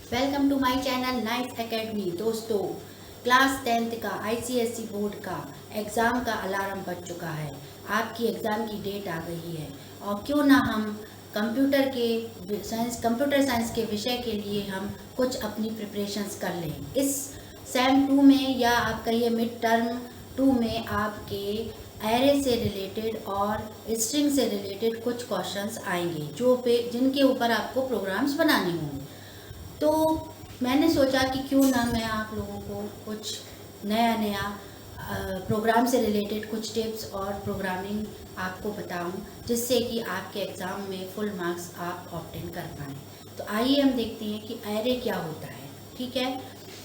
Welcome to my channel Nice Academy. दोस्तों, class 10th का ICSE board का exam का अलार्म बज चुका है। आपकी एग्ज़ाम की डेट आ गई है और क्यों ना हम कंप्यूटर साइंस के विषय के लिए हम कुछ अपनी प्रिपरेशंस कर लें। इस सेम 2 में या आप कहिए मिड टर्म 2 में आपके एरे से रिलेटेड और स्ट्रिंग से रिलेटेड कुछ क्वेश्चंस आएंगे जिनके ऊपर आपको प्रोग्राम्स बनाने होंगे। तो मैंने सोचा कि क्यों ना मैं आप लोगों को कुछ नया प्रोग्राम से रिलेटेड कुछ टिप्स और प्रोग्रामिंग आपको बताऊं, जिससे कि आपके एग्ज़ाम में फुल मार्क्स आप ऑब्टेन कर पाएँ। तो आइए हम देखते हैं कि एरे क्या होता है। ठीक है,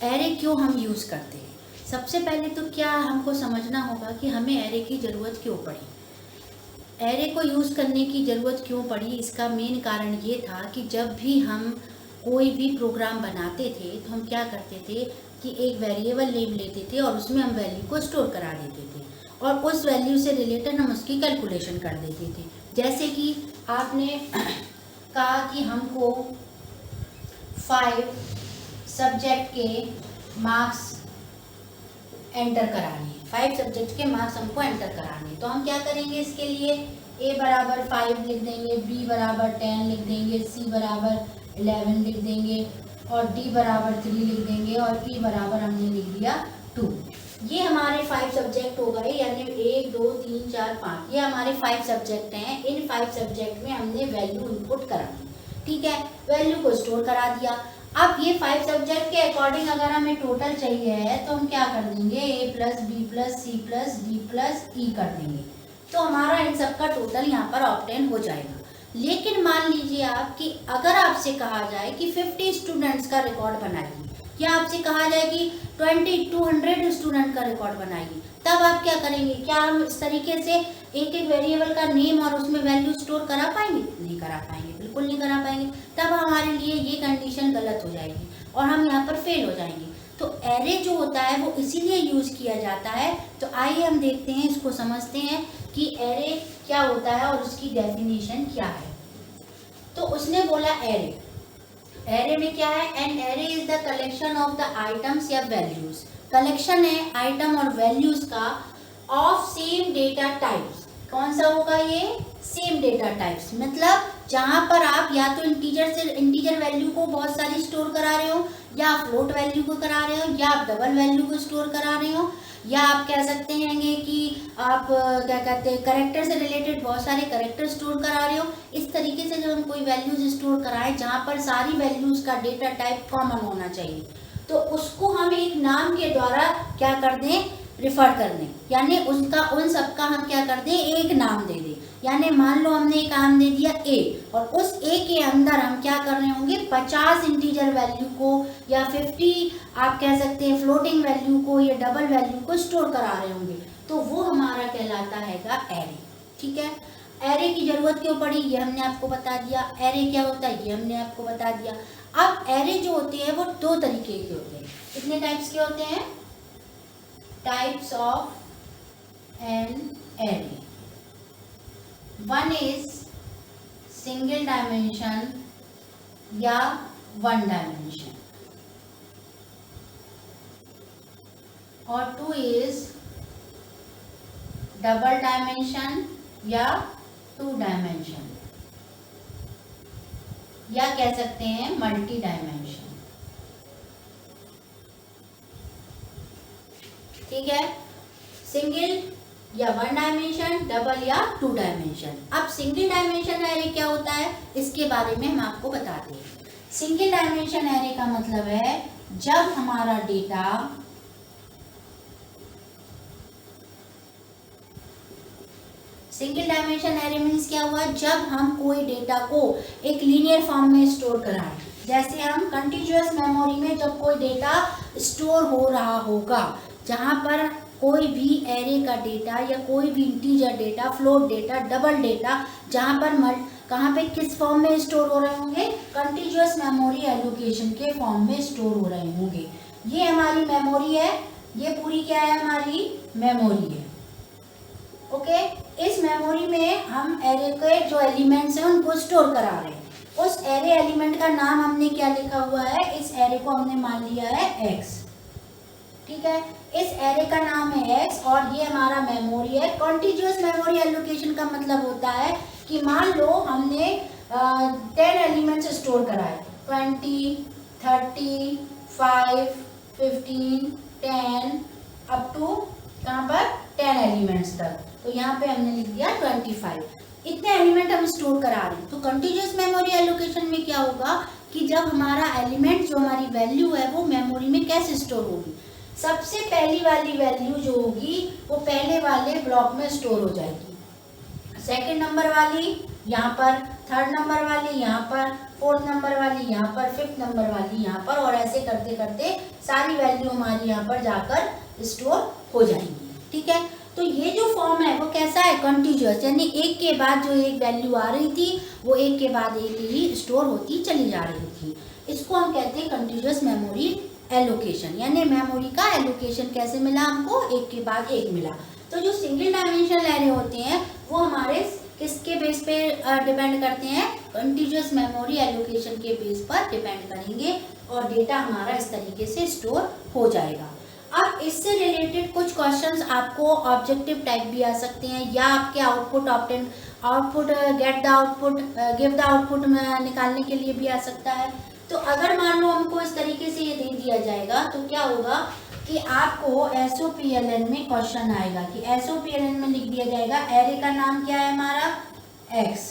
एरे क्यों हम यूज़ करते हैं। सबसे पहले तो क्या हमको समझना होगा कि हमें एरे की ज़रूरत क्यों पड़ी। एरे को यूज़ करने की ज़रूरत क्यों पड़ी, इसका मेन कारण ये था कि जब भी हम कोई भी प्रोग्राम बनाते थे तो हम क्या करते थे कि एक वेरिएबल नेम लेते थे और उसमें हम वैल्यू को स्टोर करा देते थे और उस वैल्यू से रिलेटेड हम उसकी कैलकुलेशन कर देते थे। जैसे कि आपने कहा कि हमको 5 सब्जेक्ट के मार्क्स एंटर कराने हैं, 5 सब्जेक्ट के मार्क्स हमको एंटर कराने हैं। तो हम क्या करेंगे, इसके लिए a बराबर 5 लिख देंगे, b बराबर 10 लिख देंगे, c बराबर 11 लिख देंगे और d बराबर 3 लिख देंगे और e बराबर हमने लिख दिया 2। ये हमारे 5 सब्जेक्ट हो गए, यानी 1 2 3 4 5 ये हमारे 5 सब्जेक्ट हैं। इन 5 सब्जेक्ट में हमने वैल्यू इनपुट करा दी। ठीक है, वैल्यू को स्टोर करा दिया। अब ये 5 सब्जेक्ट के अकॉर्डिंग अगर हमें टोटल चाहिए है तो हम क्या कर देंगे, a plus B plus C plus D plus E कर देंगे। तो हमारा इन सब का टोटल यहाँ पर ऑब्टेन हो जाएगा। लेकिन मान लीजिए आप कि अगर आपसे कहा जाए कि 50 स्टूडेंट्स का रिकॉर्ड बनाइए या आपसे कहा जाए कि 200 स्टूडेंट का रिकॉर्ड बनाइए, तब आप क्या करेंगे। क्या हम इस तरीके से एक एक वेरिएबल का नेम और उसमें वैल्यू स्टोर करा पाएंगे? नहीं करा पाएंगे, बिल्कुल नहीं करा पाएंगे। तब हमारे लिए ये कंडीशन गलत हो जाएगी और हम यहाँ पर फेल हो जाएंगे। तो एरे जो होता है वो इसीलिए यूज़ किया जाता है। तो आइए हम देखते हैं, इसको समझते हैं कि एरे क्या होता है और उसकी डेफिनेशन क्या है। तो उसने बोला एरे में क्या है, an array is the collection of the items या वैल्यूज। कलेक्शन है आइटम और वैल्यूज का ऑफ सेम डेटा टाइप्स। कौन सा होगा ये, सेम डेटा टाइप्स। मतलब जहां पर आप या तो इंटीजर वैल्यू को बहुत सारी स्टोर करा रहे हो, या फ्लोट वैल्यू को करा रहे हो, या आप डबल वैल्यू को स्टोर करा रहे हो, या आप कह सकते हैं कि आप क्या कहते हैं करेक्टर से रिलेटेड बहुत सारे करेक्टर स्टोर करा रहे हो। इस तरीके से जब हम कोई वैल्यूज स्टोर कराएं जहां पर सारी वैल्यूज का डेटा टाइप कॉमन होना चाहिए, तो उसको हम एक नाम के द्वारा क्या कर दें, रिफर कर दें। यानी उन सबका हम क्या कर दें, एक नाम दे दें। यानी मान लो हमने एक नाम दे दिया ए, और उस ए के अंदर हम क्या कर रहे होंगे, 50 इंटीजर वैल्यू को या 50 आप कह सकते हैं फ्लोटिंग वैल्यू को या डबल वैल्यू को स्टोर करा रहे होंगे। तो वो हमारा कहलाता हैगा एरे। ठीक है, एरे की जरूरत क्यों पड़ी ये हमने आपको बता दिया। एरे क्या होता है ये हमने आपको बता दिया। अब एरे जो होते हैं वो 2 तरीके के होते हैं। कितने टाइप्स के होते हैं, types of an array. One is single dimension या 1 डायमेंशन, और 2 इज डबल डायमेंशन या 2 डायमेंशन, या कह सकते हैं मल्टी डायमेंशन। ठीक है, सिंगल या 1 डायमेंशन, डबल या 2 डायमेंशन। अब सिंगल डायमेंशन एरे क्या होता है इसके बारे में हम आपको बताते हैं। सिंगल डायमेंशन एरे का मतलब है जब हमारा data single dimension array means क्या हुआ, जब हम कोई डेटा को एक लीनियर फॉर्म में स्टोर कराएं। जैसे हम कंटिन्यूअस मेमोरी में जब कोई डेटा स्टोर हो रहा होगा, जहां पर कोई भी एरे का डेटा या कोई भी integer data, float data, double data, जहां पर कहाँ पे किस फॉर्म में स्टोर हो रहे होंगे, कंटिन्यूअस मेमोरी एलोकेशन के फॉर्म में स्टोर हो रहे होंगे। ये हमारी मेमोरी है, ये पूरी क्या है, हमारी मेमोरी है। ओके, इस मेमोरी में हम एरे के जो एलिमेंट्स हैं उनको स्टोर करा रहे हैं। उस एरे एलिमेंट का नाम हमने क्या लिखा हुआ है, इस एरे को हमने मान लिया है x, ठीक है। इस एरे का नाम है x और ये हमारा मेमोरी है। कॉन्टिग्युअस मेमोरी एलोकेशन का मतलब होता है कि मान लो हमने 10 एलिमेंट्स स्टोर कराए, 20, 30, 5, 15, 10 अप टू कहाँ पर 10 एलिमेंट्स तक, तो यहाँ पे हमने लिख दिया 25। इतने एलिमेंट हम स्टोर करा रहे हैं। तो कंटिन्यूअस मेमोरी एलोकेशन में क्या होगा कि जब हमारा एलिमेंट जो हमारी वैल्यू है वो मेमोरी में कैसे स्टोर होगी, सबसे पहली वाली वैल्यू जो होगी वो पहले वाले ब्लॉक में स्टोर हो जाएगी, सेकंड नंबर वाली यहाँ पर, थर्ड नंबर वाली यहाँ पर, फोर्थ नंबर वाली यहाँ पर, फिफ्थ नंबर वाली यहाँ पर, और ऐसे करते करते सारी वैल्यू हमारी यहाँ पर जाकर स्टोर हो जाएंगी, ठीक है। तो ये जो फॉर्म है वो कैसा है, कंटिन्यूअस, यानी एक के बाद जो एक वैल्यू आ रही थी वो एक के बाद एक ही स्टोर होती चली जा रही थी। इसको हम कहते हैं कंटिन्यूअस मेमोरी एलोकेशन, यानी मेमोरी का एलोकेशन कैसे मिला हमको, एक के बाद एक मिला। तो जो सिंगल डायमेंशनल एरे होते हैं वो हमारे किसके बेस पे डिपेंड करते हैं, कंटिन्यूअस मेमोरी एलोकेशन के बेस पर डिपेंड करेंगे और डेटा हमारा इस तरीके से स्टोर हो जाएगा। अब इससे रिलेटेड कुछ क्वेश्चंस आपको ऑब्जेक्टिव टाइप भी आ सकते हैं या आपके output get the output give the output में निकालने के लिए भी आ सकता है। तो अगर मान लो हमको इस तरीके से ये दे दिया जाएगा तो क्या होगा कि आपको SOPLN में क्वेश्चन आएगा कि SOPLN में लिख दिया जाएगा एरे का नाम क्या है हमारा x,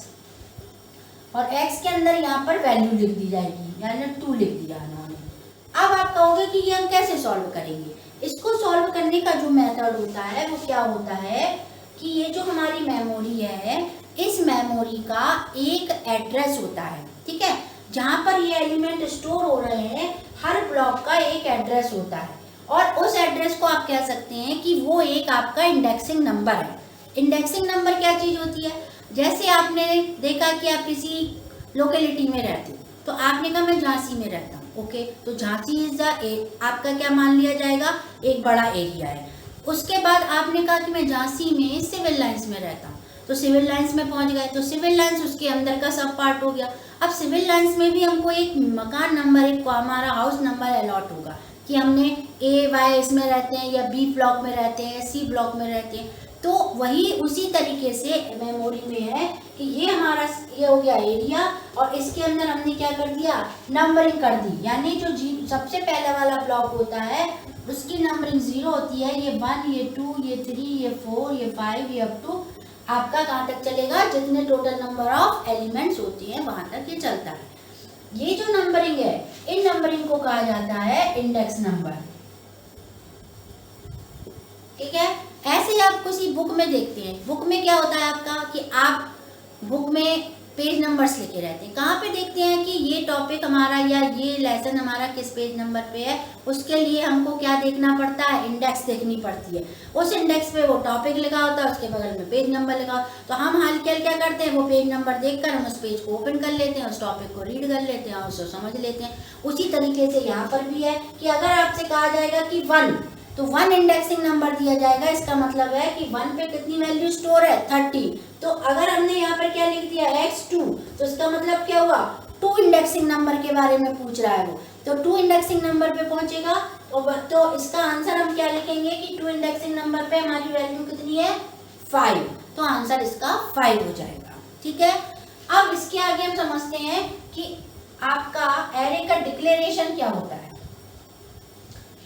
और x के अंदर यहाँ पर वैल्यू लिख दी जाएगी, यानी 2 लिख दिया उन्होंने। अब आप कहोगे कि ये हम कैसे सॉल्व करेंगे, इसको सॉल्व करने का जो मेथड होता है वो क्या होता है कि ये जो हमारी मेमोरी है इस मेमोरी का एक एड्रेस होता है, ठीक है, जहाँ पर ये एलिमेंट स्टोर हो रहे हैं हर ब्लॉक का एक एड्रेस होता है और उस एड्रेस को आप कह सकते हैं कि वो एक आपका इंडेक्सिंग नंबर है। इंडेक्सिंग नंबर क्या चीज़ होती है, जैसे आपने देखा कि आप किसी लोकेलिटी में रहते हो तो आपने कहा मैं झांसी में रहता हूँ, ओके, तो झांसी इज द आपका क्या मान लिया जाएगा, एक बड़ा एरिया है। उसके बाद आपने कहा कि मैं झांसी में सिविल लाइंस में रहता हूँ, तो सिविल लाइंस में पहुंच गए, तो सिविल लाइंस उसके अंदर का सब पार्ट हो गया। अब सिविल लाइंस में भी हमको एक मकान नंबर, एक हमारा हाउस नंबर अलॉट होगा कि हमने AY इसमें रहते हैं या B ब्लॉक में रहते हैं, C ब्लॉक में रहते हैं। तो वही उसी तरीके से मेमोरी में है कि ये हमारा ये हो गया एरिया और इसके अंदर हमने क्या कर दिया, नंबरिंग कर दी, यानी जो सबसे पहले वाला ब्लॉक होता है उसकी नंबरिंग 0 होती है, ये 1, ये 2, ये 3, ये 4, ये 5, ये अप टू आपका कहाँ तक चलेगा, जितने टोटल नंबर ऑफ एलिमेंट्स होती हैं वहां तक ये चलता है। ये जो नंबरिंग है इन नंबरिंग को कहा जाता है इंडेक्स नंबर, ठीक है। ऐसे ही आप किसी बुक में देखते हैं, बुक में क्या होता है आपका कि आप बुक में पेज नंबर्स लिखे रहते हैं, कहाँ पे देखते हैं कि ये टॉपिक हमारा या ये लेसन हमारा किस पेज नंबर पे है, उसके लिए हमको क्या देखना पड़ता है, इंडेक्स देखनी पड़ती है। उस इंडेक्स पे वो टॉपिक लिखा होता है, उसके बगल में पेज नंबर लिखा, तो हम हाल क्या करते हैं, वो पेज नंबर देखकर हम उस पेज को ओपन कर लेते हैं, उस टॉपिक को रीड कर लेते हैं और उसको समझ लेते हैं। उसी तरीके से यहाँ पर भी है कि अगर आपसे कहा जाएगा कि 1, तो 1 इंडेक्सिंग नंबर दिया जाएगा, इसका मतलब है कि 1 पे कितनी वैल्यू स्टोर है, 30। तो अगर हमने यहाँ पर क्या लिख दिया x2, तो इसका मतलब क्या हुआ, 2 इंडेक्सिंग नंबर के बारे में पूछ रहा है वो, तो 2 इंडेक्सिंग नंबर पे पहुंचेगा। तो इसका आंसर हम क्या लिखेंगे कि 2 इंडेक्सिंग नंबर पे हमारी वैल्यू कितनी है, 5, तो आंसर इसका 5 हो जाएगा, ठीक है। अब इसके आगे हम समझते हैं कि आपका एरे का डिक्लेरेशन क्या होता है,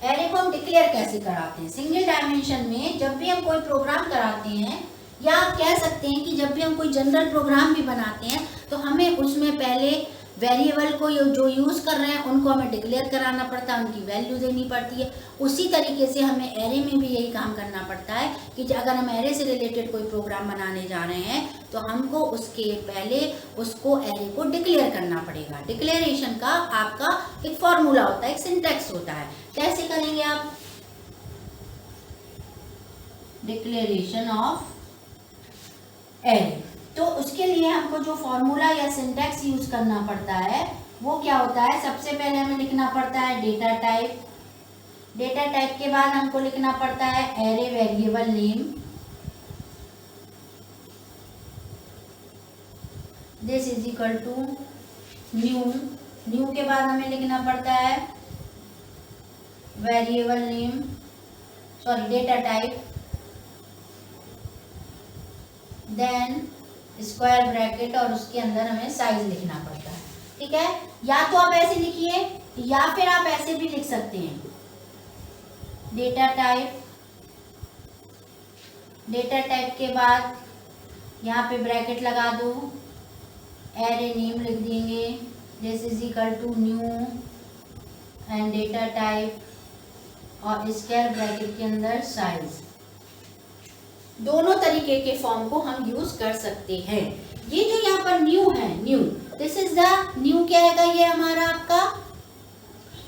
एरे को हम डिक्लेयर कैसे कराते हैं। सिंगल डायमेंशन में जब भी हम कोई प्रोग्राम कराते हैं या आप कह सकते हैं कि जब भी हम कोई जनरल प्रोग्राम भी बनाते हैं तो हमें उसमें पहले वेरिएबल को जो यूज़ कर रहे हैं उनको हमें डिक्लेयर कराना पड़ता है, उनकी वैल्यू देनी पड़ती है। उसी तरीके से हमें एरे में भी यही काम करना पड़ता है कि अगर हम एरे से रिलेटेड कोई प्रोग्राम बनाने जा रहे हैं तो हमको उसके पहले उसको एरे को डिक्लेयर करना पड़ेगा। डिक्लेरेशन का आपका एक फॉर्मूला होता है, एक सिंटैक्स होता है। कैसे करेंगे आप, डिक्लेरेशन ऑफ एरे, तो उसके लिए हमको जो फॉर्मूला या सिंटैक्स यूज करना पड़ता है वो क्या होता है, सबसे पहले हमें लिखना पड़ता है डेटा टाइप, डेटा टाइप के बाद हमको लिखना पड़ता है array variable name, this is equal to new के बाद हमें लिखना पड़ता है variable name, sorry data type, then square bracket और उसके अंदर हमें साइज लिखना पड़ता है। ठीक है, या तो आप ऐसे लिखिए या फिर आप ऐसे भी लिख सकते हैं, डेटा टाइप के बाद यहाँ पे ब्रैकेट लगा दो, एरे नेम लिख देंगे, this is equal to new and data type और स्क्वायर ब्रैकेट के अंदर साइज। दोनों तरीके के फॉर्म को हम यूज कर सकते हैं। ये जो यहाँ पर न्यू है, new, this is the new, क्या है ये हमारा आपका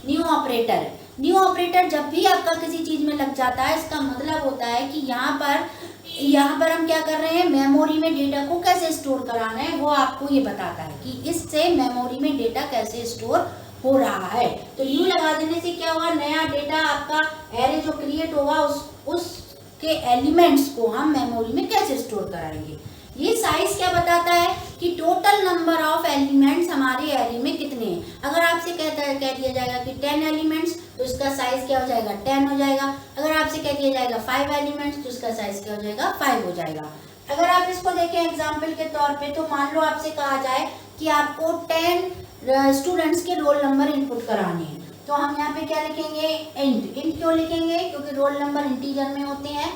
न्यू ऑपरेटर है। न्यू ऑपरेटर जब भी आपका किसी चीज में लग जाता है, इसका मतलब होता है कि यहाँ पर हम क्या कर रहे हैं, मेमोरी में डेटा को कैसे स्टोर कराना है, वो आपको ये बताता है कि इससे मेमोरी में डेटा कैसे स्टोर हो रहा है। तो न्यू लगा देने से क्या होगा, नया डेटा आपका एरे जो क्रिएट होगा उसके एलिमेंट्स को हम मेमोरी में कैसे स्टोर कराएंगे। ये साइज क्या बताता है कि टोटल नंबर ऑफ एलिमेंट्स हमारे एरे में कितने हैं। अगर आपसे कह दिया जाएगा कि 10 एलिमेंट्स, तो इसका साइज क्या हो जाएगा, 10 हो जाएगा। अगर आपसे कह दिया जाएगा 5 एलिमेंट्स, तो इसका साइज क्या हो जाएगा, 5 हो जाएगा। अगर आप इसको देखें एग्जाम्पल के तौर पे, तो मान लो आपसे कहा जाए कि आपको 10 स्टूडेंट्स के रोल नंबर इनपुट कराने हैं, तो हम यहाँ पे क्या लिखेंगे, इंट क्यों लिखेंगे, क्योंकि रोल नंबर इंटीजर में होते हैं।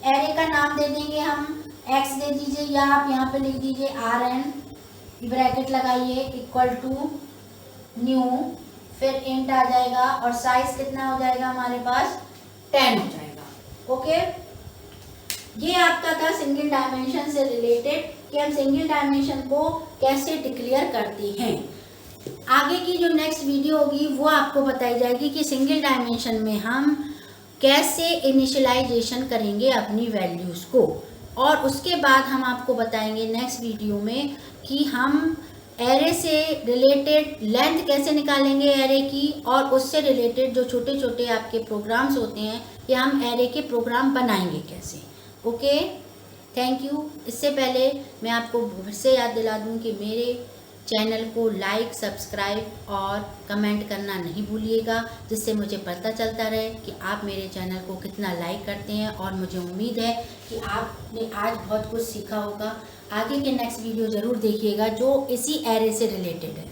एरे का नाम दे देंगे हम, x दे दीजिए, या आप यहाँ पे लिख दीजिए rn, ब्रैकेट लगाइए, इक्वल टू न्यू, फिर इंट आ जाएगा और साइज कितना हो जाएगा हमारे पास, 10 हो जाएगा। ओके, ये आपका था सिंगल डायमेंशन से रिलेटेड कि हम सिंगल डायमेंशन को कैसे डिक्लेयर करते हैं। आगे की जो नेक्स्ट वीडियो होगी वो आपको बताई जाएगी कि सिंगल डायमेंशन में हम कैसे इनिशियलाइजेशन करेंगे अपनी वैल्यूज़ को, और उसके बाद हम आपको बताएंगे नेक्स्ट वीडियो में कि हम एरे से रिलेटेड लेंथ कैसे निकालेंगे एरे की, और उससे रिलेटेड जो छोटे छोटे आपके प्रोग्राम्स होते हैं कि हम एरे के प्रोग्राम बनाएंगे कैसे। Okay, thank you. इससे पहले मैं आपको फिर से याद दिला दूं कि मेरे चैनल को लाइक, सब्सक्राइब और कमेंट करना नहीं भूलिएगा, जिससे मुझे पता चलता रहे कि आप मेरे चैनल को कितना लाइक करते हैं, और मुझे उम्मीद है कि आपने आज बहुत कुछ सीखा होगा। आगे के नेक्स्ट वीडियो ज़रूर देखिएगा जो इसी एरे से रिलेटेड है।